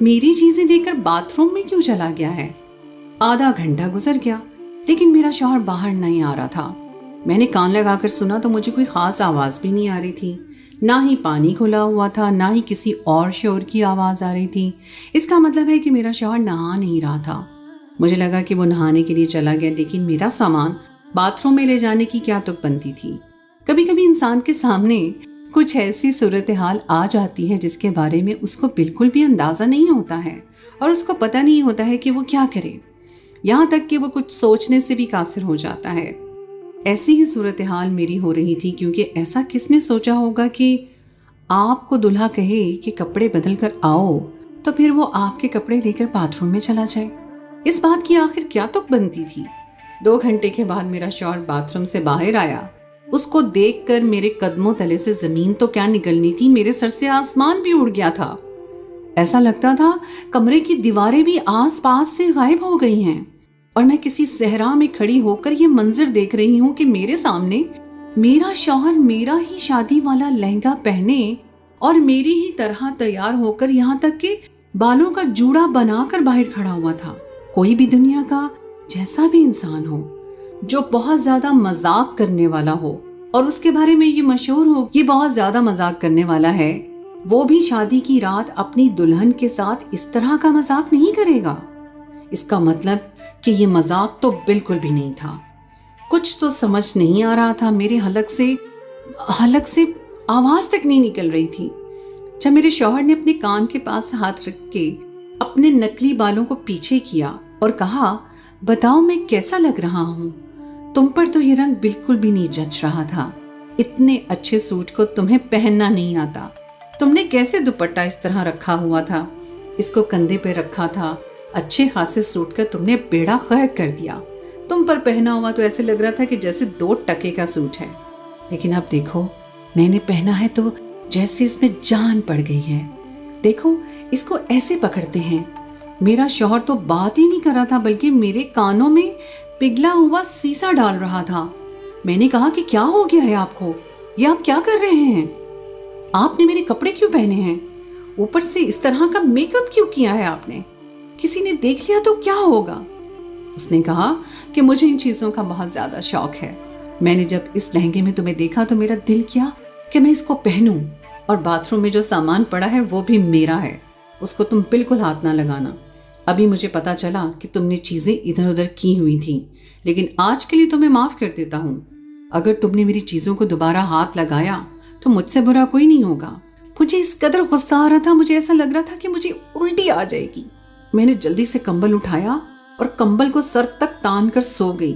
میری چیزیں دیکھ کر باتھ روم میں کیوں چلا گیا ہے؟ آدھا گھنٹہ گزر گیا لیکن میرا شوہر باہر نہیں آ رہا تھا۔ میں نے کان لگا کر سنا تو مجھے کوئی خاص آواز بھی نہیں آ رہی تھی، نہ ہی پانی کھلا ہوا تھا، نہ ہی کسی اور شور کی آواز آ رہی تھی۔ اس کا مطلب ہے کہ میرا شوہر نہا نہیں رہا تھا۔ مجھے لگا کہ وہ نہانے کے لیے چلا گیا، لیکن میرا سامان باتھ روم میں لے جانے کی کیا تک بنتی تھی۔ کبھی کبھی انسان کے سامنے کچھ ایسی صورتحال آ جاتی ہے جس کے بارے میں اس کو بالکل بھی اندازہ نہیں ہوتا ہے اور اس کو پتہ نہیں ہوتا ہے کہ وہ کیا کرے، یہاں تک کہ وہ کچھ سوچنے سے بھی قاصر ہو جاتا ہے۔ ایسی ہی صورتحال میری ہو رہی تھی، کیونکہ ایسا کس نے سوچا ہوگا کہ آپ کو دلہا کہے کہ کپڑے بدل کر آؤ تو پھر وہ آپ کے کپڑے لے کر باتھ روم میں چلا جائے۔ اس بات کی آخر کیا تک بنتی تھی؟ 2 گھنٹے کے بعد میرا شوہر باتھ روم سے باہر آیا۔ اس کو دیکھ کر میرے قدموں تلے سے زمین تو کیا نکلنی تھی، میرے سر سے آسمان بھی اڑ گیا تھا۔ ایسا لگتا تھا کمرے کی دیواریں بھی آس پاس سے غائب ہو گئی ہیں اور میں کسی صحرا میں کھڑی ہو کر یہ منظر دیکھ رہی ہوں کہ میرے سامنے میرا شوہر میرا ہی شادی والا لہنگا پہنے اور میری ہی طرح تیار ہو کر یہاں تک کہ بالوں کا جوڑا بنا کر باہر کھڑا ہوا تھا۔ کوئی بھی دنیا کا جیسا بھی انسان ہو جو بہت زیادہ مذاق کرنے والا ہو اور اس کے بارے میں یہ مشہور ہو یہ بہت زیادہ مذاق کرنے والا ہے، وہ بھی شادی کی رات اپنی دلہن کے ساتھ اس طرح کا مذاق نہیں کرے گا۔ اس کا مطلب کہ یہ مذاق تو بالکل بھی نہیں تھا۔ کچھ تو سمجھ نہیں آ رہا تھا، میرے حلق سے آواز تک نہیں نکل رہی تھی۔ جب میرے شوہر نے اپنے کان کے پاس ہاتھ رکھ کے اپنے نکلی بالوں کو پیچھے کیا اور کہا، بتاؤ میں کیسا لگ رہا ہوں؟ تم پر تو یہ رنگ بالکل بھی نہیں جچ رہا تھا، اتنے اچھے سوٹ کو تمہیں پہننا نہیں آتا، تم نے کیسے دوپٹہ اس طرح رکھا ہوا تھا، اس کو کندھے پہ رکھا تھا، اچھے خاصے سوٹ کا تم نے بیڑا غرق کر دیا، تم پر پہنا ہوا تو ایسے لگ رہا تھا کہ جیسے 2 ٹکے کا سوٹ ہے، لیکن اب دیکھو میں نے پہنا ہے تو جیسے اس میں جان پڑ گئی ہے، دیکھو اس کو ایسے پکڑتے ہیں۔ میرا شوہر تو بات ہی نہیں کر رہا تھا بلکہ میرے کانوں میں پگھلا ہوا سیسا ڈال رہا تھا۔ میں نے کہا کہ کیا ہو گیا ہے آپ کو، یہ آپ کیا کر رہے ہیں؟ آپ نے میرے کپڑے کیوں پہنے ہیں؟ اوپر سے اس طرح کا میک اپ کیوں کیا ہے آپ نے؟ کسی نے دیکھ لیا تو کیا ہوگا؟ اس نے کہا کہ مجھے ان چیزوں کا بہت زیادہ شوق ہے، میں نے جب اس لہنگے میں تمہیں دیکھا تو میرا دل کیا کہ میں اس کو پہنوں، اور باتھ روم میں جو سامان پڑا ہے وہ بھی میرا ہے، اس کو تم بالکل ہاتھ نہ لگانا۔ ابھی مجھے پتا چلا کہ تم نے چیزیں ادھر ادھر کی ہوئی تھیں، لیکن آج کے لیے تمہیں معاف کر دیتا ہوں۔ اگر تم نے میری چیزوں کو دوبارہ ہاتھ لگایا تو مجھ سے برا کوئی نہیں ہوگا۔ مجھے اس قدر غصہ آ رہا تھا، مجھے ایسا لگ رہا تھا کہ مجھے الٹی آ جائے گی۔ میں نے جلدی سے کمبل اٹھایا اور کمبل کو سر تک تان کر سو گئی۔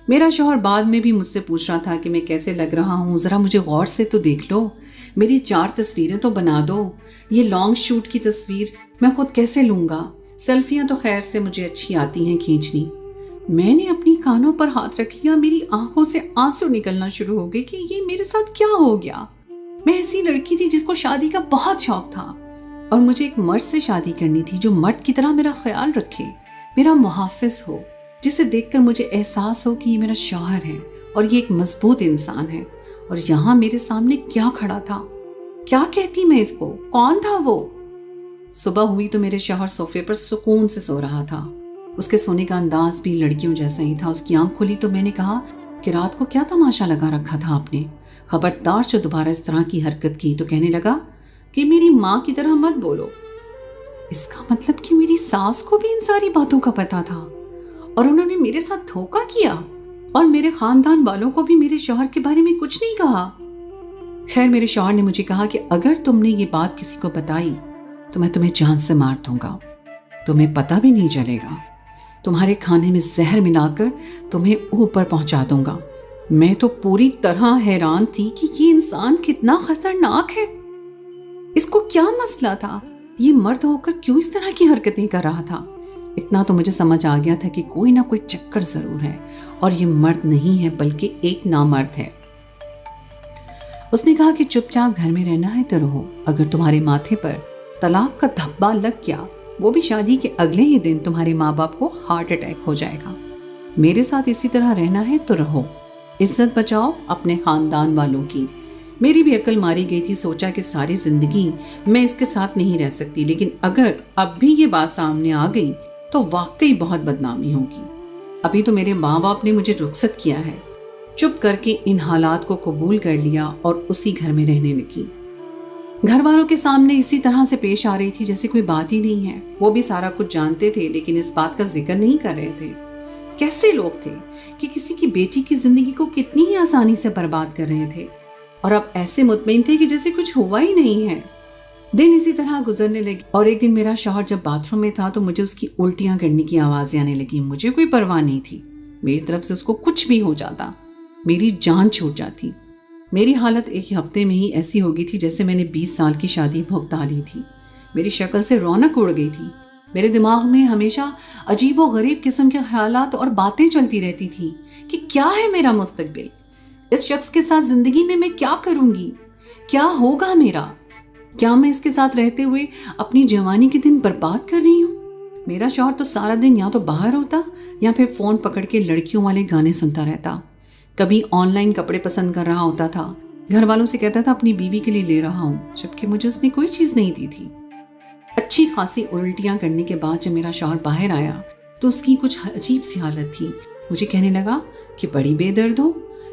میرا شوہر بعد میں بھی مجھ سے پوچھ رہا تھا کہ میں کیسے لگ رہا ہوں، ذرا مجھے غور سے تو دیکھ لو، میری 4 تصویریں تو بنا دو، یہ لانگ شوٹ کی تصویر میں خود کیسے لوں گا؟ سیلفیاں تو خیر سے مجھے اچھی آتی ہیں کھینچنی۔ میں نے اپنی کانوں پر ہاتھ رکھ لیا، میری آنکھوں سے آنسو نکلنا شروع ہو گئے کہ یہ میرے ساتھ کیا ہو گیا۔ میں ایسی لڑکی تھی جس کو شادی کا بہت شوق تھا اور مجھے ایک مرد سے شادی کرنی تھی جو مرد کی طرح میرا خیال رکھے، میرا محافظ ہو، جسے دیکھ کر مجھے احساس ہو کہ یہ میرا شوہر ہے اور یہ ایک مضبوط انسان ہے، اور یہاں میرے سامنے کیا کھڑا تھا؟ کیا کہتی میں اس کو؟ کون تھا وہ؟ صبح ہوئی تو میرے شوہر صوفے پر سکون سے سو رہا تھا، اس کے سونے کا انداز بھی لڑکیوں جیسا ہی تھا۔ اس کی آنکھ کھلی تو میں نے کہا کہ رات کو کیا تماشا لگا رکھا تھا آپ نے؟ خبردار جو دوبارہ اس طرح کی حرکت کی تو کہنے لگا کہ میری ماں کی طرح مت بولو۔ اس کا مطلب کہ میری ساس کو بھی ان ساری باتوں کا پتا تھا اور انہوں نے میرے ساتھ دھوکا کیا، اور میرے خاندان والوں کو بھی میرے شوہر کے بارے میں کچھ نہیں کہا۔ خیر میرے شوہر نے مجھے کہا کہ اگر تم نے یہ بات کسی کو بتائی تو میں تمہیں جان سے مار دوں گا، تمہیں پتہ بھی نہیں چلے گا، تمہارے کھانے میں زہر ملا کر تمہیں اوپر پہنچا دوں گا۔ میں تو پوری طرح حیران تھی کہ یہ انسان کتنا خطرناک ہے، اس کو کیا مسئلہ تھا، یہ مرد ہو کر کیوں اس طرح کی حرکتیں کر رہا تھا؟ اتنا تو مجھے سمجھ آ گیا تھا کہ کوئی نہ کوئی چکر ضرور ہے، اور یہ مرد نہیں ہے بلکہ ایک نامرد ہے۔ اس نے کہا کہ چپ چاپ گھر میں رہنا ہے تو رہو، اگر تمہارے ماتھے پر طلاق کا دھبا لگ گیا، وہ بھی شادی کے اگلے ہی دن، تمہارے ماں باپ کو ہارٹ اٹیک ہو جائے گا۔ میرے ساتھ اسی طرح رہنا ہے تو رہو، عزت بچاؤ اپنے خاندان والوں کی، میری بھی عقل ماری گئی تھی. سوچا کہ ساری زندگی میں اس کے ساتھ نہیں رہ سکتی, لیکن اگر اب بھی یہ بات سامنے آ گئی تو واقعی بہت بدنامی ہوگی. ابھی تو میرے ماں باپ نے مجھے رخصت کیا ہے. چپ کر کے ان حالات کو قبول کر لیا اور اسی گھر میں رہنے لگی. گھر والوں کے سامنے اسی طرح سے پیش آ رہی تھی جیسے کوئی بات ہی نہیں ہے. وہ بھی سارا کچھ جانتے تھے لیکن اس بات کا ذکر نہیں کر رہے تھے. کیسے لوگ تھے کہ کسی کی بیٹی کی زندگی کو کتنی ہی آسانی سے برباد کر رہے تھے اور اب ایسے مطمئن تھے کہ جیسے کچھ ہوا ہی نہیں ہے. دن اسی طرح گزرنے لگے اور ایک دن میرا شوہر جب باتھ روم میں تھا تو مجھے اس کی الٹیاں کرنے کی آوازیں آنے لگی. مجھے کوئی پرواہ نہیں تھی, میری طرف سے اس کو کچھ بھی ہو جاتا, میری جان چھوٹ جاتی. میری حالت ایک ہفتے میں ہی ایسی ہو گئی تھی جیسے میں نے 20 سال کی شادی بھگتا لی تھی. میری شکل سے رونق اڑ گئی تھی. میرے دماغ میں ہمیشہ عجیب و غریب قسم کے خیالات اور باتیں چلتی رہتی تھیں کہ کیا ہے میرا مستقبل, اس شخص کے ساتھ زندگی میں کیا کروں گی, کیا ہوگا میرا, کیا میں اس کے ساتھ رہتے ہوئے اپنی جوانی کے دن برباد کر رہی ہوں. میرا شوہر تو سارا دن یا تو باہر ہوتا یا پھر فون پکڑ کے لڑکیوں والے گانے سنتا رہتا. کبھی آن لائن کپڑے پسند کر رہا ہوتا تھا, گھر والوں سے کہتا تھا اپنی بیوی کے لیے لے رہا ہوں, جبکہ مجھے اس نے کوئی چیز نہیں دی تھی. اچھی خاصی الٹیاں کرنے کے بعد جب میرا شوہر باہر آیا تو اس کی کچھ عجیب سی حالت تھی. مجھے کہنے لگا کہ بڑی بے درد ہو,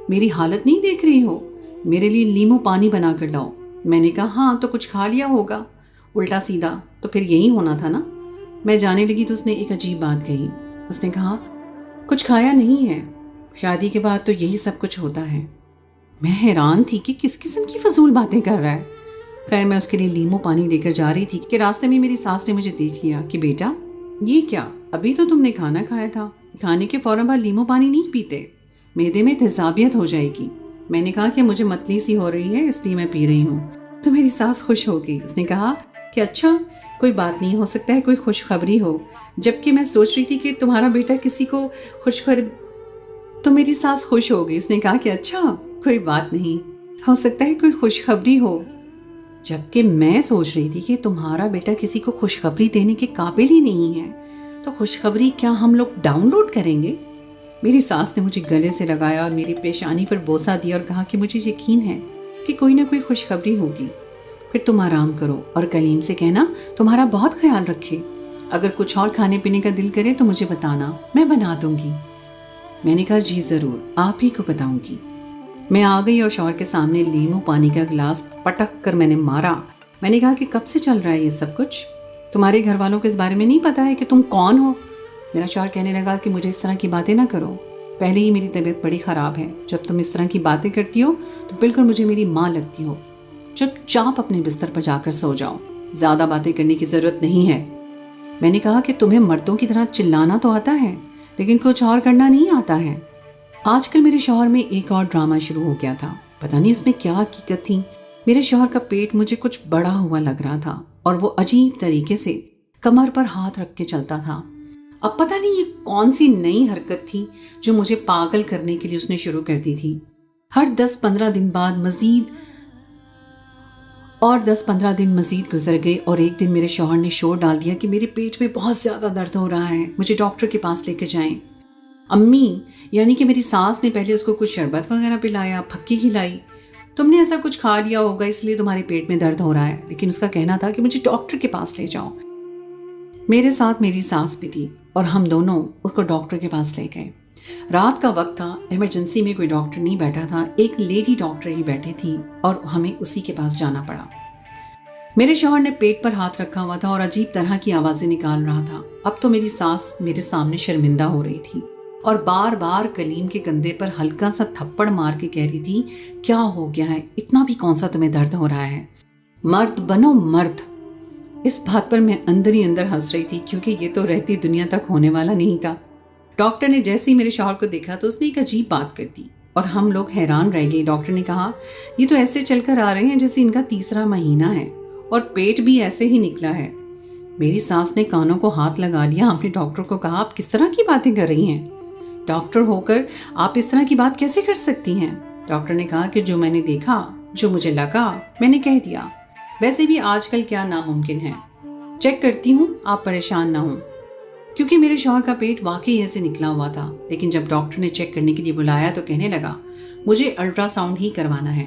میری حالت نہیں دیکھ رہی ہو, میرے لیے لیمو پانی بنا کر لاؤ. میں نے کہا ہاں تو کچھ کھا لیا ہوگا, الٹا سیدھا تو پھر یہی ہونا تھا نا. میں جانے لگی تو اس نے ایک عجیب بات کہی. اس نے کہا کچھ کھایا نہیں ہے, شادی کے بعد تو یہی سب کچھ ہوتا ہے. میں حیران تھی کہ کس قسم کی فضول باتیں کر رہا ہے. خیر میں اس کے لیے لیمو پانی لے کر جا رہی تھی کہ راستے میں میری ساس نے مجھے دیکھ لیا کہ بیٹا یہ کیا, ابھی تو تم نے کھانا کھایا تھا, کھانے کے فوراً بعد لیمو پانی نہیں پیتے, معدے میں تیزابیت ہو جائے گی. میں نے کہا کہ مجھے متلی سی ہو رہی ہے اس لیے میں پی رہی ہوں. تو میری ساس خوش ہو گئی. اس نے کہا کہ اچھا کوئی بات نہیں, ہو سکتا ہے کوئی خوشخبری ہو, جبکہ میں سوچ رہی تھی کہ تمہارا بیٹا کسی کو تو میری ساس خوش ہو گئی. اس نے کہا کہ اچھا کوئی بات نہیں, ہو سکتا ہے کوئی خوشخبری ہو, جبکہ میں سوچ رہی تھی کہ تمہارا بیٹا کسی کو خوشخبری دینے کے قابل ہی نہیں ہے, تو خوشخبری کیا ہم لوگ ڈاؤن لوڈ کریں گے. میری ساس نے مجھے گلے سے لگایا اور میری پیشانی پر بوسہ دیا اور کہا کہ مجھے یقین ہے کہ کوئی نہ کوئی خوشخبری ہوگی. پھر تم آرام کرو اور کلیم سے کہنا تمہارا بہت خیال رکھے. اگر کچھ اور کھانے پینے کا دل کرے تو مجھے بتانا, میں بنا دوں گی. میں نے کہا جی ضرور, آپ ہی کو بتاؤں گی. میں آ گئی اور شوہر کے سامنے لیمو پانی کا گلاس پٹک کر میں نے مارا. میں نے کہا کہ کب سے چل رہا ہے یہ سب کچھ, تمہارے گھر والوں کو اس بارے میں نہیں پتا ہے کہ تم کون ہو. میرا شوہر کہنے لگا کہ مجھے اس طرح کی باتیں نہ کرو, پہلے ہی میری طبیعت بڑی خراب ہے, جب تم اس طرح کی باتیں کرتی ہو تو بالکل مجھے میری ماں لگتی ہو. چپ چاپ اپنے بستر پر جا کر سو جاؤ, زیادہ باتیں کرنے کی ضرورت نہیں ہے. میں نے کہا کہ تمہیں مردوں کی طرح چلانا تو آتا ہے لیکن کچھ اور کرنا نہیں آتا ہے. آج کل میرے شوہر میں ایک اور ڈرامہ شروع ہو گیا تھا, پتہ نہیں اس میں کیا حقیقت تھی. میرے شوہر کا پیٹ مجھے کچھ بڑا ہوا لگ رہا تھا اور وہ عجیب طریقے سے کمر پر ہاتھ رکھ کے چلتا تھا. اب پتہ نہیں یہ کون سی نئی حرکت تھی جو مجھے پاگل کرنے کے لیے اس نے شروع کر دی تھی. ہر 10-15 دن بعد مزید گزر گئے اور ایک دن میرے شوہر نے شور ڈال دیا کہ میرے پیٹ میں بہت زیادہ درد ہو رہا ہے, مجھے ڈاکٹر کے پاس لے کے جائیں. امی یعنی کہ میری ساس نے پہلے اس کو کچھ شربت وغیرہ پلایا, پھکی کھلائی, تم نے ایسا کچھ کھا لیا ہوگا اس لیے تمہارے پیٹ میں درد ہو رہا ہے, لیکن اس کا کہنا تھا کہ مجھے ڈاکٹر کے پاس لے جاؤ. میرے ساتھ میری ساس بھی تھی اور ہم دونوں اس کو ڈاکٹر کے پاس لے گئے. رات کا وقت تھا, ایمرجنسی میں کوئی ڈاکٹر نہیں بیٹھا تھا, ایک لیڈی ڈاکٹر ہی بیٹھی تھی اور ہمیں اسی کے پاس جانا پڑا. میرے شوہر نے پیٹ پر ہاتھ رکھا ہوا تھا اور عجیب طرح کی آوازیں نکال رہا تھا. اب تو میری ساس میرے سامنے شرمندہ ہو رہی تھی اور بار بار کلیم کے کندھے پر ہلکا سا تھپڑ مار کے کہہ رہی تھی کیا ہو گیا ہے, اتنا بھی کون سا تمہیں درد ہو رہا ہے, مرد بنو مرد. اس بات پر میں اندر ہی اندر ہنس رہی تھی کیونکہ یہ تو رہتی دنیا تک ہونے والا نہیں تھا. ڈاکٹر نے جیسے ہی میرے شوہر کو دیکھا تو اس نے ایک عجیب بات کر دی اور ہم لوگ حیران رہ گئے. ڈاکٹر نے کہا یہ تو ایسے چل کر آ رہے ہیں جیسے ان کا 3 مہینہ ہے اور پیٹ بھی ایسے ہی نکلا ہے. میری ساس نے کانوں کو ہاتھ لگا لیا. ہم نے ڈاکٹر کو کہا آپ کس طرح کی باتیں کر رہی ہیں, ڈاکٹر ہو کر آپ اس طرح کی بات کیسے کر سکتی ہیں. ڈاکٹر نے کہا کہ جو میں نے دیکھا, جو مجھے لگا, میں نے کہہ دیا. ویسے بھی آج کل کیا ناممکن ہے, چیک کرتی ہوں, آپ پریشان نہ ہوں. کیونکہ میرے شوہر کا پیٹ واقعی ایسے نکلا ہوا تھا, لیکن جب ڈاکٹر نے چیک کرنے کے لیے بلایا تو کہنے لگا مجھے الٹرا ساؤنڈ ہی کروانا ہے.